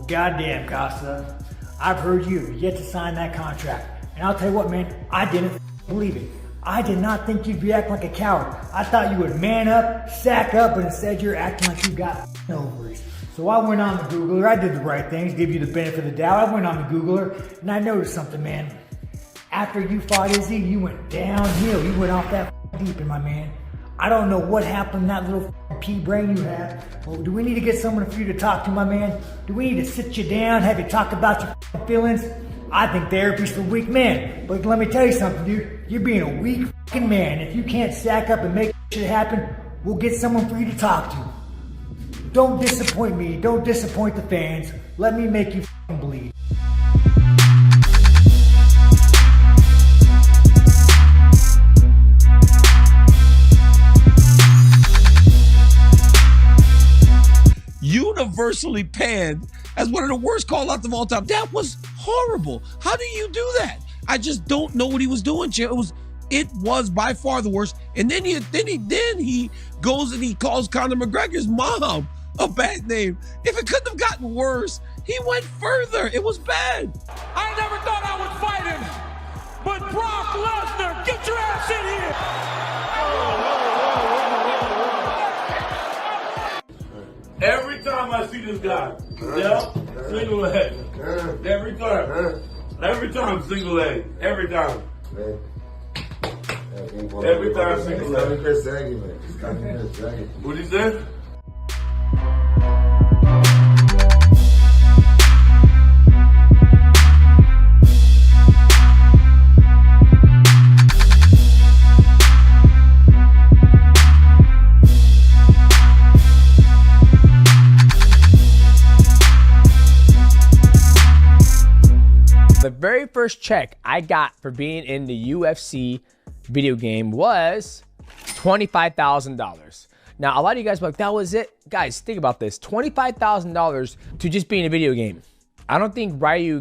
Goddamn, Costa. I've heard you have yet to sign that contract. And I'll tell you what, man, I didn't believe it. I did not think you'd be acting like a coward. I thought you would man up, sack up, but instead you're acting like you got ovaries. So I went on the Googler, I did the right things, give you the benefit of the doubt. I went on the Googler, and I noticed something, man. After you fought Izzy, you went downhill. You went off that deep, my man. I don't know what happened in that little pea brain you have. Well, do we need to get someone for you to talk to, my man? Do we need to sit you down, have you talk about your feelings? I think therapy's for weak men. But let me tell you something, dude. You're being a weak man. If you can't stack up and make shit happen, we'll get someone for you to talk to. Don't disappoint me. Don't disappoint the fans. Let me make you bleed. Universally panned as one of the worst call-outs of all time. That was horrible. How do you do that? I just don't know what he was doing, Jim. It was by far the worst. And then he goes and he calls Conor McGregor's mom a bad name. If it couldn't have gotten worse, he went further. It was bad. I never thought I would fight him, but Brock Lesnar, get your ass in here. Every time I see this guy, single leg. Every time single leg. Every time single leg. What he said? The very first check I got for being in the UFC video game was $25,000. Now, a lot of you guys are like, that was it? Guys, think about this. $25,000 to just be in a video game. I don't think Ryu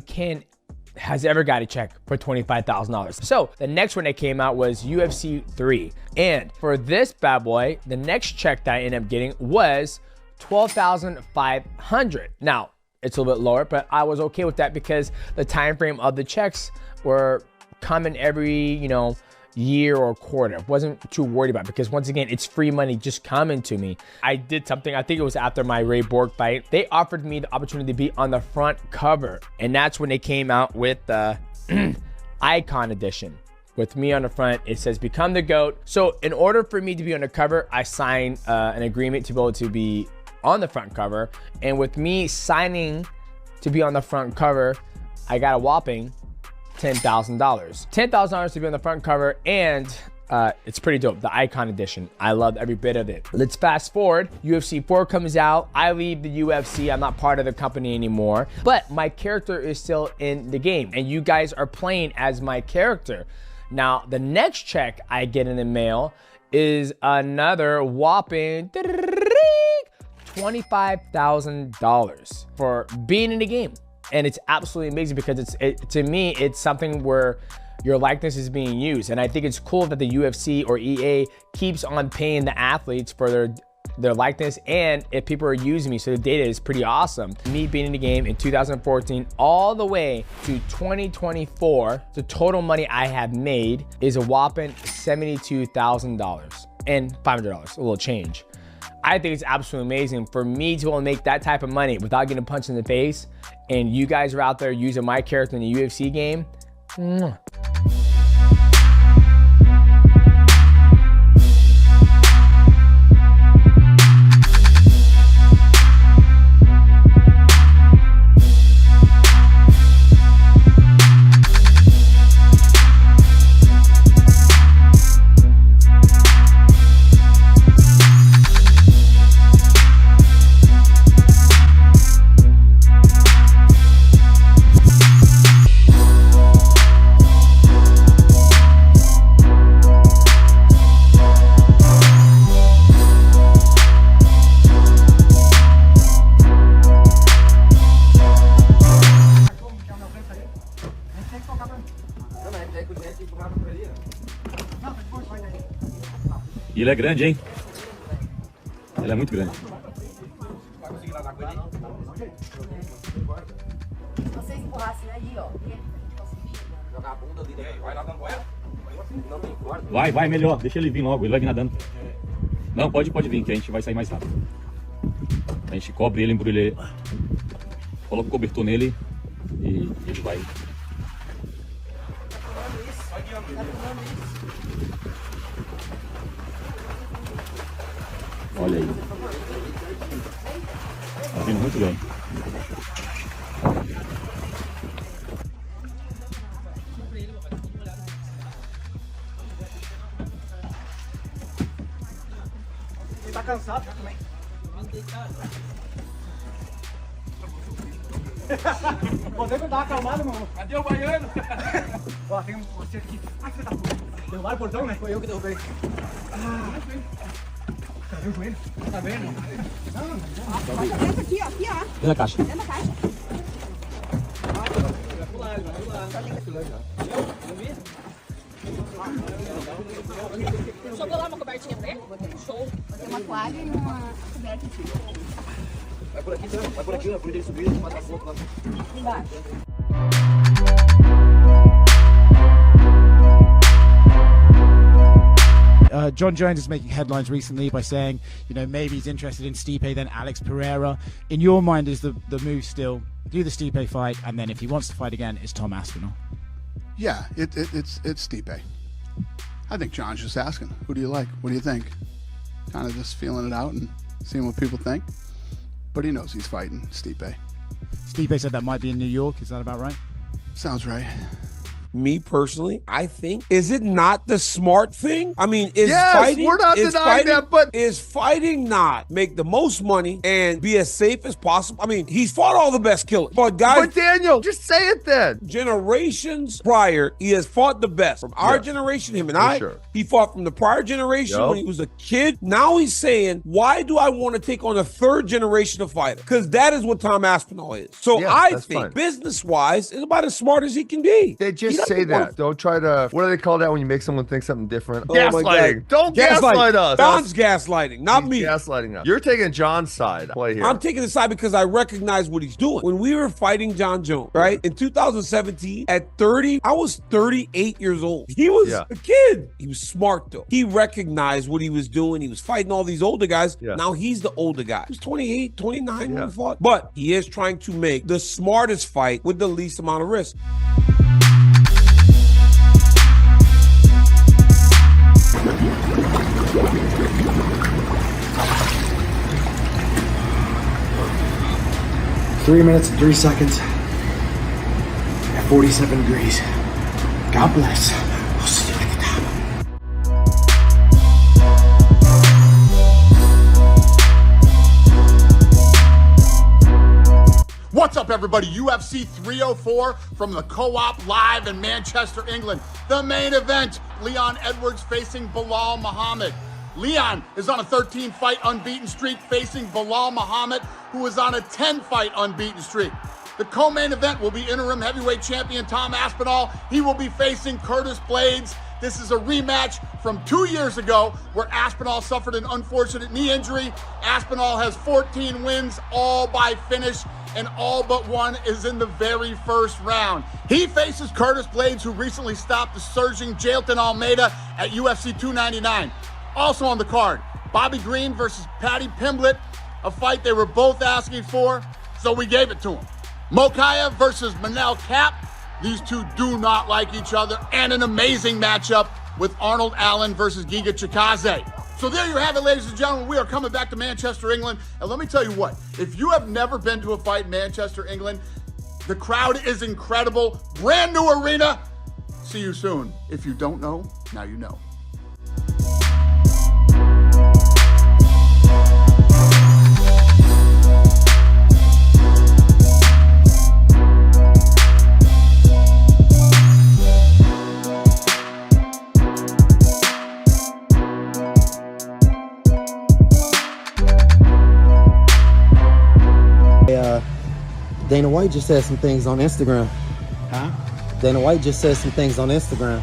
has ever got a check for $25,000. So the next one that came out was UFC 3. And for this bad boy, the next check that I ended up getting was $12,500. Now, it's a little bit lower, but I was okay with that because the time frame of the checks were coming every, year or quarter. Wasn't too worried about it because once again, it's free money just coming to me. I did something, I think it was after my Ray Borg fight. They offered me the opportunity to be on the front cover. And that's when they came out with the Icon Edition. With me on the front, it says become the GOAT. So in order for me to be on the cover, I signed an agreement to be able to be on the front cover. And with me signing to be on the front cover, I got a whopping $10,000. $10,000 to be on the front cover, and it's pretty dope. The Icon Edition. I loved every bit of it. Let's fast forward. UFC 4 comes out. I leave the UFC. I'm not part of the company anymore, but my character is still in the game, and you guys are playing as my character. Now, the next check I get in the mail is another whopping $25,000 for being in the game. And it's absolutely amazing because to me, it's something where your likeness is being used. And I think it's cool that the UFC or EA keeps on paying the athletes for their likeness, and if people are using me, so the data is pretty awesome. Me being in the game in 2014 all the way to 2024, the total money I have made is a whopping $72,000 and $500, a little change. I think it's absolutely amazing for me to only make that type of money without getting punched in the face, and you guys are out there using my character in the UFC game. E ele é grande, hein? Ele é muito grande. fácil aí, ó. Jogar a bunda ali, vai nadando com ela. Não tem corda. Vai, melhor. Deixa ele vir logo, ele vai vir nadando. Não, pode vir, que a gente vai sair mais rápido. A gente cobre ele, embrulha ele. Coloca o cobertor nele e ele vai. Olha aí. Tá vindo muito bem. Ele tá cansado também. Você não dá uma acalmada, mano. Cadê o baiano? Ó, tem você aqui. Ai, você tá puto. Derrubaram o portão, né? Foi eu que derrubei. Tá vendo o joelho? Tá vendo? Dentro aqui, ó. Aqui, ó. Dentro da caixa. Dentro da caixa. Jogou lá uma cobertinha pra ele? Show. Tem uma toalha e uma coberta aqui. Vai por aqui, então. Vai por aqui, por ele subir, matar foto lá. Embaixo. John Jones is making headlines recently by saying, maybe he's interested in Stipe, then Alex Pereira. In your mind, is the move still do the Stipe fight, and then if he wants to fight again, it's Tom Aspinall? Yeah, it's Stipe. I think John's just asking, who do you like? What do you think? Kind of just feeling it out and seeing what people think. But he knows he's fighting Stipe. Stipe said that might be in New York. Is that about right? Sounds right. Me personally, I think, is it not the smart thing? I mean, is Yes, fighting, we're not is denying fighting, that, but- is fighting not make the most money and be as safe as possible? I mean, he's fought all the best killers, but guys, But Daniel, just say it then. generations prior, he has fought the best. From our Yes, generation, him and for I, sure. he fought from the prior generation Yup. when he was a kid. Now he's saying, why do I want to take on a third generation of fighter? Because that is what Tom Aspinall is. So Yeah, I that's think, fine. business-wise, is about as smart as he can be. They He just doesn't say wanna- that. Don't try to. What do they call that when you make someone think something different? Oh my Gaslighting. God. Don't gaslight us. John's gaslighting, not He's me. gaslighting us. You're taking John's side. Play here. I'm taking the side because I recognize what he's doing. When we were fighting John Jones, right, in 2017, at 30, I was 38 years old. He was Yeah. a kid. He was smart, though. He recognized what he was doing. He was fighting all these older guys. Yeah. Now he's the older guy. He was 28, 29 when Yeah. he fought. But he is trying to make the smartest fight with the least amount of risk. Three minutes and 3 seconds at 47 degrees. God bless. I'll see you at the top. What's up, everybody? UFC 304 from the Co-op Live in Manchester, England. The main event, Leon Edwards facing Bilal Muhammad. Leon is on a 13-fight unbeaten streak facing Bilal Muhammad, who is on a 10-fight unbeaten streak. The co-main event will be interim heavyweight champion Tom Aspinall. He will be facing Curtis Blades. This is a rematch from 2 years ago where Aspinall suffered an unfortunate knee injury. Aspinall has 14 wins, all by finish, and all but one is in the very first round. He faces Curtis Blades, who recently stopped the surging Jailton Almeida at UFC 299. Also on the card, Bobby Green versus Paddy Pimblett, a fight they were both asking for, so we gave it to him. Mokaev versus Manel Kape. These two do not like each other, and an amazing matchup with Arnold Allen versus Giga Chikadze. So there you have it, ladies and gentlemen. We are coming back to Manchester, England. And let me tell you what, if you have never been to a fight in Manchester, England, the crowd is incredible. Brand new arena. See you soon. If you don't know, now you know. Dana White just said some things on Instagram. Huh? Dana White just said some things on Instagram.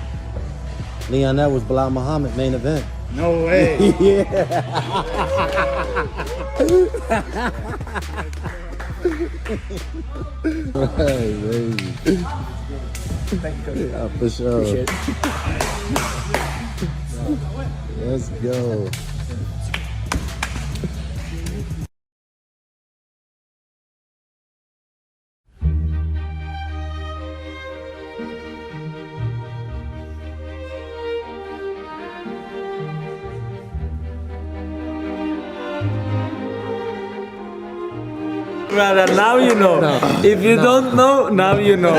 Leon, that was Bilal Muhammad main event. No way. Yeah. Right, baby. Thank you, Coach. Yeah, for sure. Appreciate it. Let's go. Brother, now you know. If you don't know, now you know.